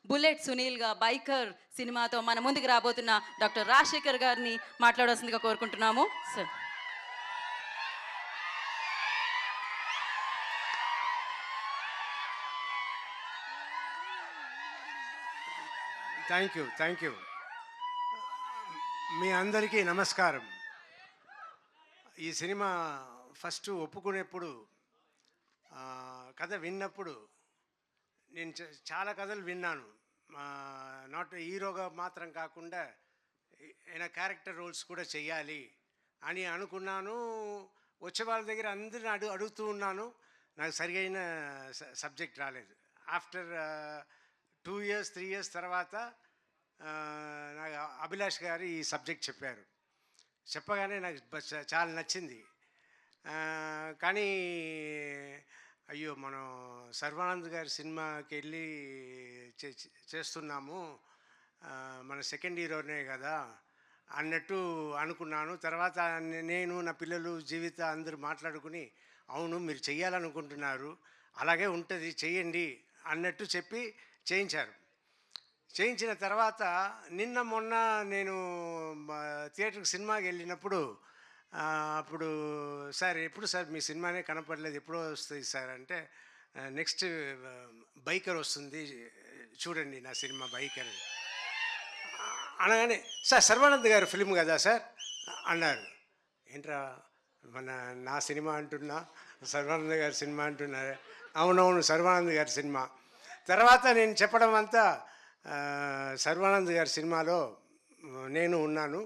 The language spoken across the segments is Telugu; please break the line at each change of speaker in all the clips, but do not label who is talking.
బుల్లెట్ సునీల్గా బైకర్ సినిమాతో మన ముందుకు రాబోతున్న డాక్టర్ రాజశేఖర్ గారిని మాట్లాడాల్సిందిగా కోరుకుంటున్నాము సార్.
Thank you. మీ అందరికీ నమస్కారం. ఈ సినిమా ఫస్ట్ ఒప్పుకునేప్పుడు కథ విన్నప్పుడు నేను చాలా కథలు విన్నాను. నాట్ హీరోగా మాత్రం కాకుండా ఏమైనా క్యారెక్టర్ రోల్స్ కూడా చెయ్యాలి అని అనుకున్నాను. వచ్చే వాళ్ళ దగ్గర అందరిని అడుగుతూ ఉన్నాను. నాకు సరియైన సబ్జెక్ట్ రాలేదు. ఆఫ్టర్ 2 years 3 years తర్వాత నాకు అభిలాష్ గారు ఈ సబ్జెక్ట్ చెప్పారు. చెప్పగానే నాకు చాలా నచ్చింది. కానీ అయ్యో, మనం సర్వానంద్ గారి సినిమాకి వెళ్ళి చేస్తున్నాము, మన సెకండ్ హీరోనే కదా అన్నట్టు అనుకున్నాను. తర్వాత నేను నా పిల్లలు జీవిత అందరూ మాట్లాడుకుని, అవును మీరు చెయ్యాలనుకుంటున్నారు, అలాగే ఉంటుంది చెయ్యండి అన్నట్టు చెప్పి చేయించారు. చేయించిన తర్వాత నిన్న మొన్న నేను థియేటర్కి సినిమాకి వెళ్ళినప్పుడు అప్పుడు సార్ ఎప్పుడు సార్ మీ సినిమానే కనపడలేదు, ఎప్పుడో వస్తుంది సార్ అంటే, నెక్స్ట్ బైకర్ వస్తుంది చూడండి నా సినిమా బైకర్ అనగానే, సార్ సర్వానంద్ గారు ఫిల్మ్ కదా సార్ అన్నారు. ఏంట్రా నా సినిమా అంటున్నా, సర్వానంద్ గారి సినిమా అంటున్నారు. అవునవును సర్వానంద్ గారి సినిమా. తర్వాత నేను చెప్పడం అంతా, సర్వానంద్ గారి సినిమాలో నేను ఉన్నాను,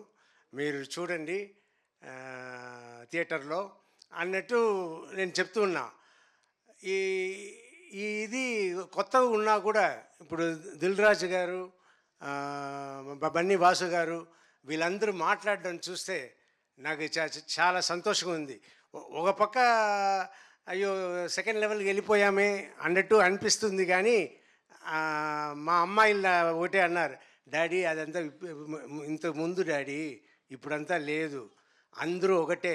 మీరు చూడండి థియేటర్లో అన్నట్టు నేను చెప్తూ ఉన్నా. ఇది కొత్తగా ఉన్నా కూడా ఇప్పుడు దిల్ రాజు గారు, బన్నీ వాసు గారు వీళ్ళందరూ మాట్లాడడం చూస్తే నాకు చాలా సంతోషంగా ఉంది. ఒక పక్క అయ్యో సెకండ్ లెవెల్కి వెళ్ళిపోయామే అన్నట్టు అనిపిస్తుంది. కానీ మా అమ్మాయిలు ఒకటే అన్నారు, డాడీ అదంతా ఇంతకు ముందు డాడీ, ఇప్పుడంతా లేదు, అందరూ ఒకటే,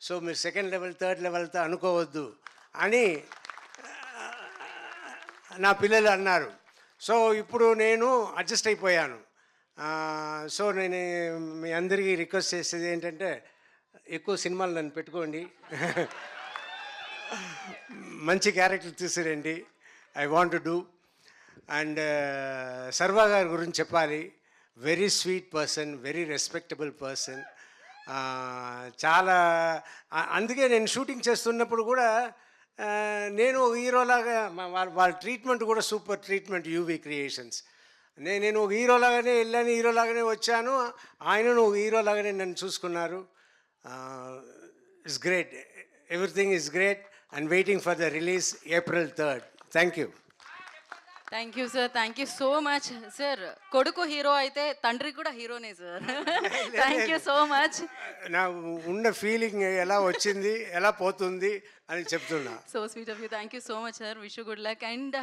సో మీరు సెకండ్ లెవెల్ థర్డ్ లెవెల్తో అనుకోవద్దు అని నా పిల్లలు అన్నారు. సో ఇప్పుడు నేను అడ్జస్ట్ అయిపోయాను. సో నేను మీ అందరికీ రిక్వెస్ట్ చేసేది ఏంటంటే, ఎక్కువ సినిమాలు నన్ను పెట్టుకోండి, మంచి క్యారెక్టర్ తీసుకురండి, I want to do. And Sarva గారి గురించి చెప్పాలి, very sweet person, very respectable person. చాలా అందుకే నేను షూటింగ్ చేస్తున్నప్పుడు కూడా నేను హీరోలాగా వాళ్ళ ట్రీట్మెంట్ కూడా సూపర్ ట్రీట్మెంట్, యూవీ క్రియేషన్స్. నేను ఒక హీరోలాగానే వెళ్ళాను, హీరోలాగానే వచ్చాను, ఆయనను ఒక హీరోలాగానే నన్ను చూసుకున్నారు. It's great, everything is great and waiting for the release April 3rd. Thank you.
Thank you sir, thank you so much sir. కొడుకు హీరో అయితే తండ్రి కూడా హీరోనే సార్. Thank you so much.
నా ఉన్న ఫీలింగ్ ఎలా వచ్చింది ఎలా పోతుంది అని చెప్తున్నా.
So sweet of you. Thank you so much sir. Wish you good luck. And